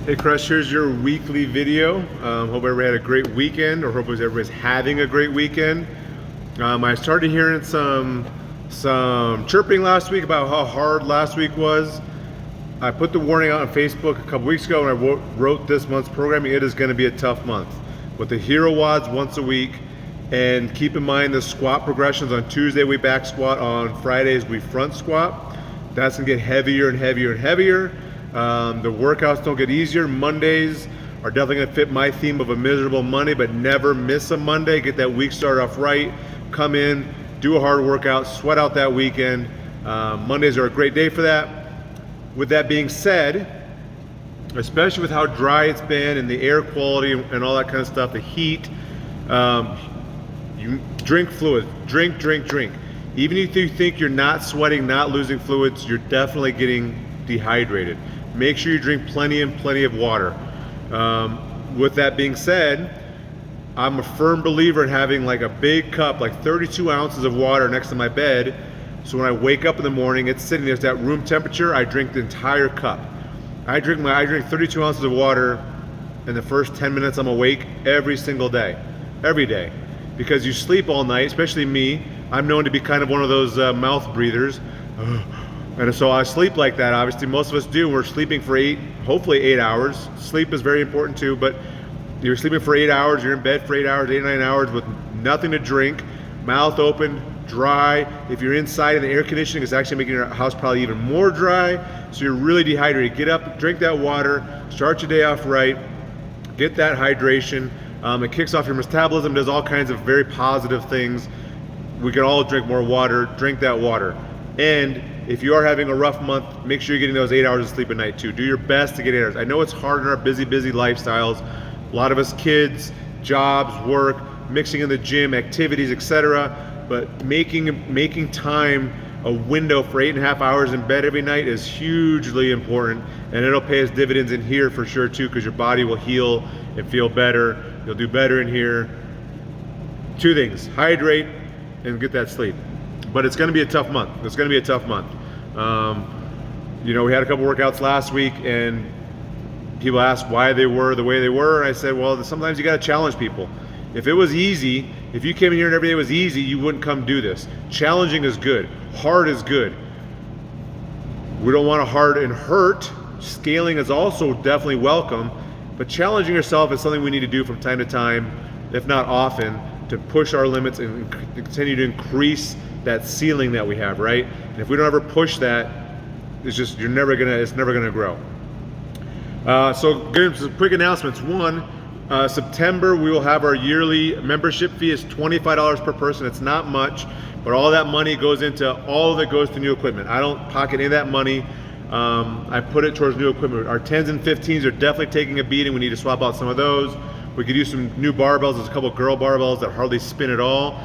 Hey Crush, here's your weekly video. Hope everybody had a great weekend, or hope everybody's having a great weekend. I started hearing some chirping last week about how hard last week was. I put the warning out on Facebook a couple weeks ago when I wrote this month's programming. It is going to be a tough month with the hero WODs once a week, and keep in mind the squat progressions. On Tuesday we back squat, on Fridays we front squat. That's going to get heavier and heavier and heavier. The workouts don't get easier. Mondays are definitely going to fit my theme of a miserable Monday, but never miss a Monday. Get that week started off right. Come in, do a hard workout, sweat out that weekend. Mondays are a great day for that. With that being said, especially with how dry it's been and the air quality and all that kind of stuff, the heat, you drink fluids. Drink. Even if you think you're not sweating, not losing fluids, you're definitely getting dehydrated. Make sure you drink plenty of water. With that being said, I'm a firm believer in having like a big cup, like 32 ounces of water next to my bed. So when I wake up in the morning, it's sitting there, it's at room temperature. I drink the entire cup. I drink 32 ounces of water in the first 10 minutes I'm awake every single day, every day. Because you sleep all night, especially me. I'm known to be kind of one of those mouth breathers. And so I sleep like that. Obviously, most of us do. We're sleeping for hopefully 8 hours. Sleep is very important too, but you're sleeping for 8 hours, you're in bed for 8 hours, 8 or 9 hours with nothing to drink, mouth open, dry. If you're inside in the air conditioning, it's actually making your house probably even more dry. So you're really dehydrated. Get up, drink that water, start your day off right, get that hydration. It kicks off your metabolism, does all kinds of very positive things. We can all drink more water, drink that water. And if you are having a rough month, make sure you're getting those 8 hours of sleep at night too. Do your best to get 8 hours. I know it's hard in our busy lifestyles. A lot of us kids, jobs, work, mixing in the gym, activities, etc. But making time a window for 8.5 hours in bed every night is hugely important, and it'll pay us dividends in here for sure too, because your body will heal and feel better. You'll do better in here. Two things: hydrate and get that sleep. But it's going to be a tough month. It's going to be a tough month. We had a couple workouts last week, and people asked why they were the way they were, and I said, well, sometimes you got to challenge people. If it was easy, if you came in here and every day was easy, you wouldn't come do this. Challenging is good. Hard is good. We don't want to hard and hurt. Scaling is also definitely welcome, but challenging yourself is something we need to do from time to time, if not often, to push our limits and continue to increase that ceiling that we have, right? And if we don't ever push that, it's never gonna grow. So getting some quick announcements. One, September we will have our yearly membership fee. Is $25 per person. It's not much, but all that money goes into new equipment. I don't pocket any of that money. I put it towards new equipment. Our 10s and 15s are definitely taking a beating. We need to swap out some of those. We could use some new barbells. There's a couple of girl barbells that hardly spin at all.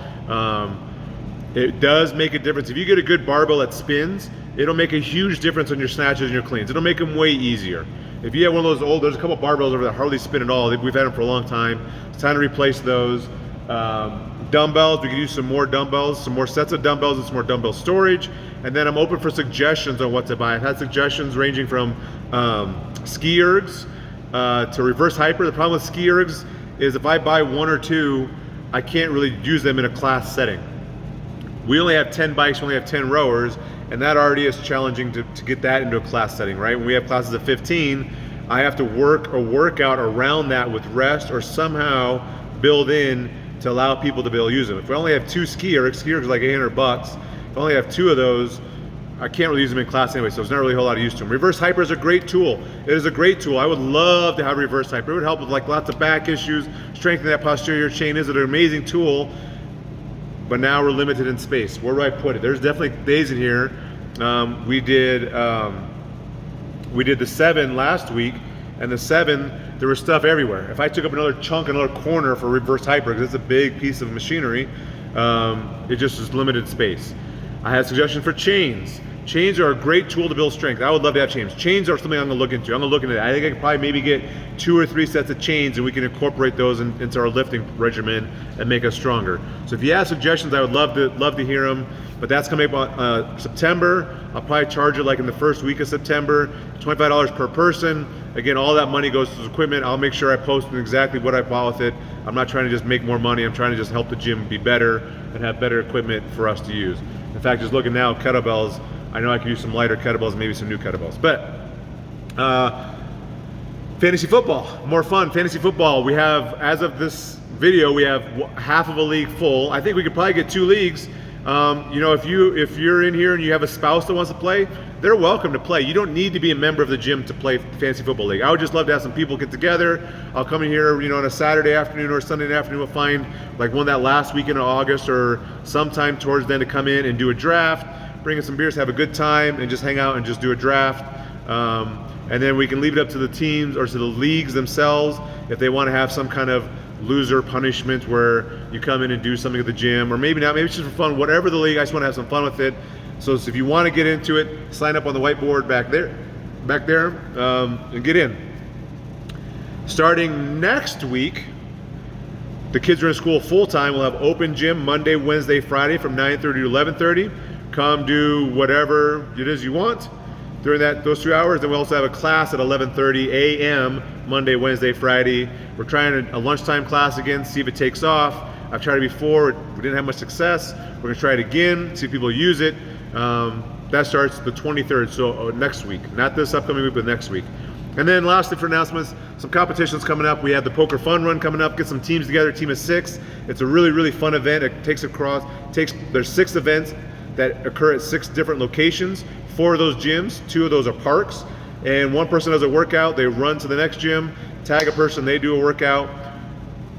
It does make a difference. If you get a good barbell that spins, it'll make a huge difference on your snatches and your cleans. It'll make them way easier. If you have one of those there's a couple of barbells over there that hardly spin at all. We've had them for a long time. It's time to replace those. Dumbbells, we could use some more dumbbells, some more sets of dumbbells and some more dumbbell storage. And then I'm open for suggestions on what to buy. I've had suggestions ranging from ski ergs to reverse hyper. The problem with ski ergs is if I buy one or two, I can't really use them in a class setting. We only have 10 bikes, we only have 10 rowers, and that already is challenging to get that into a class setting, right? When we have classes of 15, I have to work a workout around that with rest or somehow build in to allow people to be able to use them. If we only have two ski ergs are like $800. If I only have two of those, I can't really use them in class anyway, so there's not really a whole lot of use to them. Reverse hyper is a great tool. It is a great tool. I would love to have reverse hyper. It would help with like lots of back issues, strengthen that posterior chain. Is an amazing tool, but now we're limited in space. Where do I put it? There's definitely days in here. We did the 7 last week, and the 7, there was stuff everywhere. If I took up another chunk, another corner for reverse hyper, because it's a big piece of machinery, it just is limited space. I had suggestions for chains. Chains are a great tool to build strength. I would love to have chains. Chains are something I'm gonna look into. I'm gonna look into that. I think I could probably maybe get 2 or 3 sets of chains, and we can incorporate those into our lifting regimen and make us stronger. So if you have suggestions, I would love to hear them. But that's coming up September. I'll probably charge it like in the first week of September, $25 per person. Again, all that money goes to equipment. I'll make sure I post exactly what I bought with it. I'm not trying to just make more money. I'm trying to just help the gym be better and have better equipment for us to use. In fact, just looking now, kettlebells, I know I could use some lighter kettlebells, maybe some new kettlebells. But fantasy football, more fun. Fantasy football, we have, as of this video, we have half of a league full. I think we could probably get 2 leagues. You know, if you're in here and you have a spouse that wants to play, they're welcome to play. You don't need to be a member of the gym to play fantasy football league. I would just love to have some people get together. I'll come in here, you know, on a Saturday afternoon or Sunday afternoon. We'll find like one that last weekend of August or sometime towards then to come in and do a draft, bring in some beers, have a good time, and just hang out and just do a draft. And then we can leave it up to the teams or to the leagues themselves if they want to have some kind of loser punishment where you come in and do something at the gym, or maybe not, maybe it's just for fun. Whatever the league, I just want to have some fun with it. So if you want to get into it, sign up on the whiteboard back there, and get in. Starting next week, the kids are in school full time. We'll have open gym Monday, Wednesday, Friday from 9:30 to 11:30. Come do whatever it is you want during those 2 hours. Then we also have a class at 11:30 a.m. Monday, Wednesday, Friday. We're trying a lunchtime class again, see if it takes off. I've tried it before, we didn't have much success. We're gonna try it again, see if people use it. That starts the 23rd, so next week. Not this upcoming week, but next week. And then lastly for announcements, some competitions coming up. We have the Poker Fun Run coming up, get some teams together, team of 6. It's a really, really fun event. There's 6 events that occur at 6 different locations. 4 of those gyms, 2 of those are parks, and one person does a workout, they run to the next gym, tag a person, they do a workout.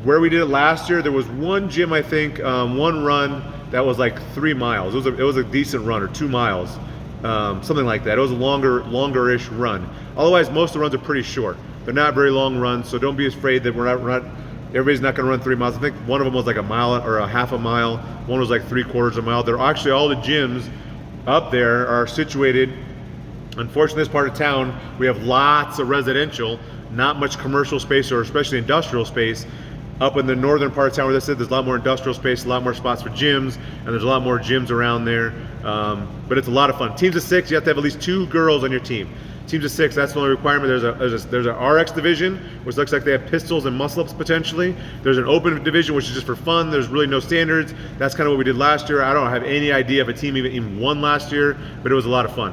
Where we did it last year, there was one gym, I think, one run that was like 3 miles. It was a decent run, or 2 miles, something like that. It was a longer-ish run. Otherwise, most of the runs are pretty short. They're not very long runs, so don't be afraid that everybody's not gonna run 3 miles. I think one of them was like a mile or a half a mile. One was like 3/4 of a mile. They're actually, all the gyms up there are situated, unfortunately, this part of town, we have lots of residential, not much commercial space, or especially industrial space. Up in the northern part of town, where they said there's a lot more industrial space, a lot more spots for gyms, and there's a lot more gyms around there. But it's a lot of fun. Teams of 6, you have to have at least 2 girls on your team. Teams of 6, that's the only requirement. There's an RX division, which looks like they have pistols and muscle-ups potentially. There's an open division, which is just for fun. There's really no standards. That's kind of what we did last year. I don't have any idea if a team even won last year, but it was a lot of fun.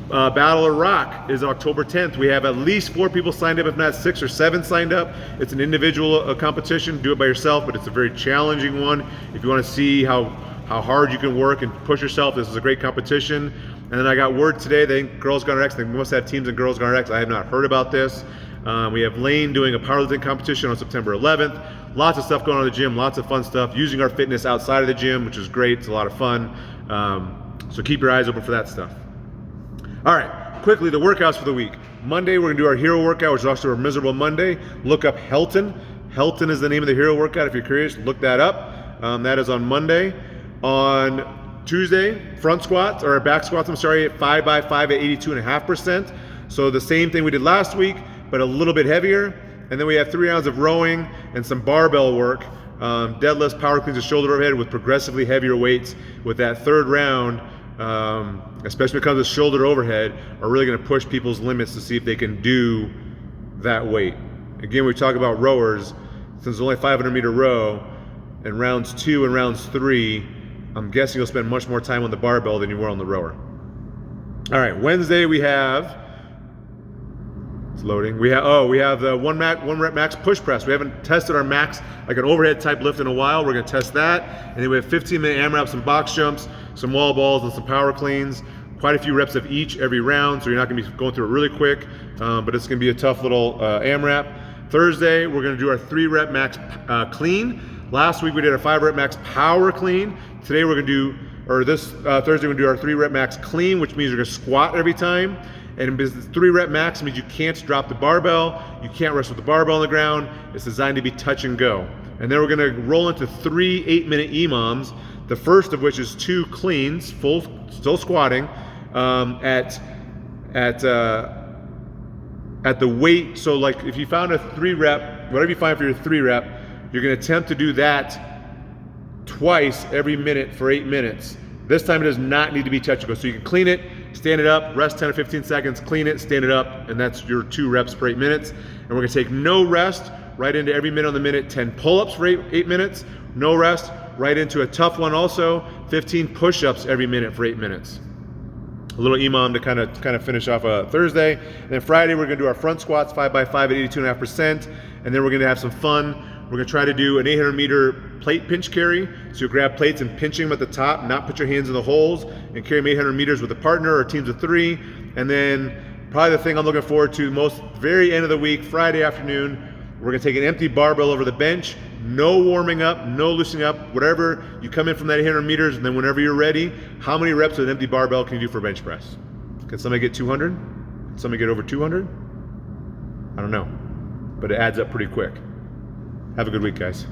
Battle of Rock is October 10th. We have at least 4 people signed up, if not 6 or 7 signed up. It's an individual competition. Do it by yourself, but it's a very challenging one. If you want to see how hard you can work and push yourself, this is a great competition. And then I got word today, they think Girls Gone RX, they must have teams in Girls Gone RX. I have not heard about this. We have Lane doing a powerlifting competition on September 11th. Lots of stuff going on in the gym, lots of fun stuff. Using our fitness outside of the gym, which is great. It's a lot of fun. So keep your eyes open for that stuff. All right, quickly, the workouts for the week. Monday, we're gonna do our hero workout, which is also a miserable Monday. Look up Helton. Helton is the name of the hero workout. If you're curious, look that up. That is on Monday. On Tuesday, back squats, at 5x5 at 82.5%. So the same thing we did last week, but a little bit heavier. And then we have 3 rounds of rowing and some barbell work. Deadlifts, power cleans, and shoulder overhead with progressively heavier weights. With that 3rd round, especially when it comes to shoulder overhead, are really going to push people's limits to see if they can do that weight. Again, we talk about rowers, since it's only 500-meter row, in rounds 2 and rounds 3, I'm guessing you'll spend much more time on the barbell than you were on the rower. All right, Wednesday we have, it's loading, we have the one rep max push press. We haven't tested our max, like an overhead type lift, in a while. We're gonna test that. And then we have 15-minute AMRAP, some box jumps, some wall balls, and some power cleans. Quite a few reps of each every round, so you're not gonna be going through it really quick, but it's gonna be a tough little AMRAP. Thursday, we're gonna do our 3-rep max clean. Last week we did a 5-rep max power clean. Today we're gonna do, or this Thursday we're gonna do our 3-rep max clean, which means you're gonna squat every time. And 3-rep max means you can't drop the barbell, you can't rest with the barbell on the ground. It's designed to be touch and go. And then we're gonna roll into 3 8-minute EMOMs, the first of which is 2 cleans, full, still squatting, at the weight. So like if you found a 3 rep, whatever you find for your 3 rep, you're gonna attempt to do that twice every minute for 8 minutes. This time it does not need to be touch and go. So you can clean it, stand it up, rest 10 or 15 seconds, clean it, stand it up, and that's your 2 reps per 8 minutes. And we're gonna take no rest, right into every minute on the minute, 10 pull-ups for 8 minutes, no rest, right into a tough one also, 15 push-ups every minute for 8 minutes. A little EMOM to kind of finish off a Thursday. And then Friday we're gonna do our front squats 5x5 at 82.5%, and then we're gonna have some fun. We're gonna try to do an 800 meter plate pinch carry. So you grab plates and pinching them at the top, not put your hands in the holes, and carry them 800 meters with a partner or teams of 3. And then probably the thing I'm looking forward to most, very end of the week, Friday afternoon, we're gonna take an empty barbell over the bench, no warming up, no loosening up, whatever. You come in from that 800 meters, and then whenever you're ready, how many reps with an empty barbell can you do for bench press? Can somebody get 200? Can somebody get over 200? I don't know, but it adds up pretty quick. Have a good week, guys.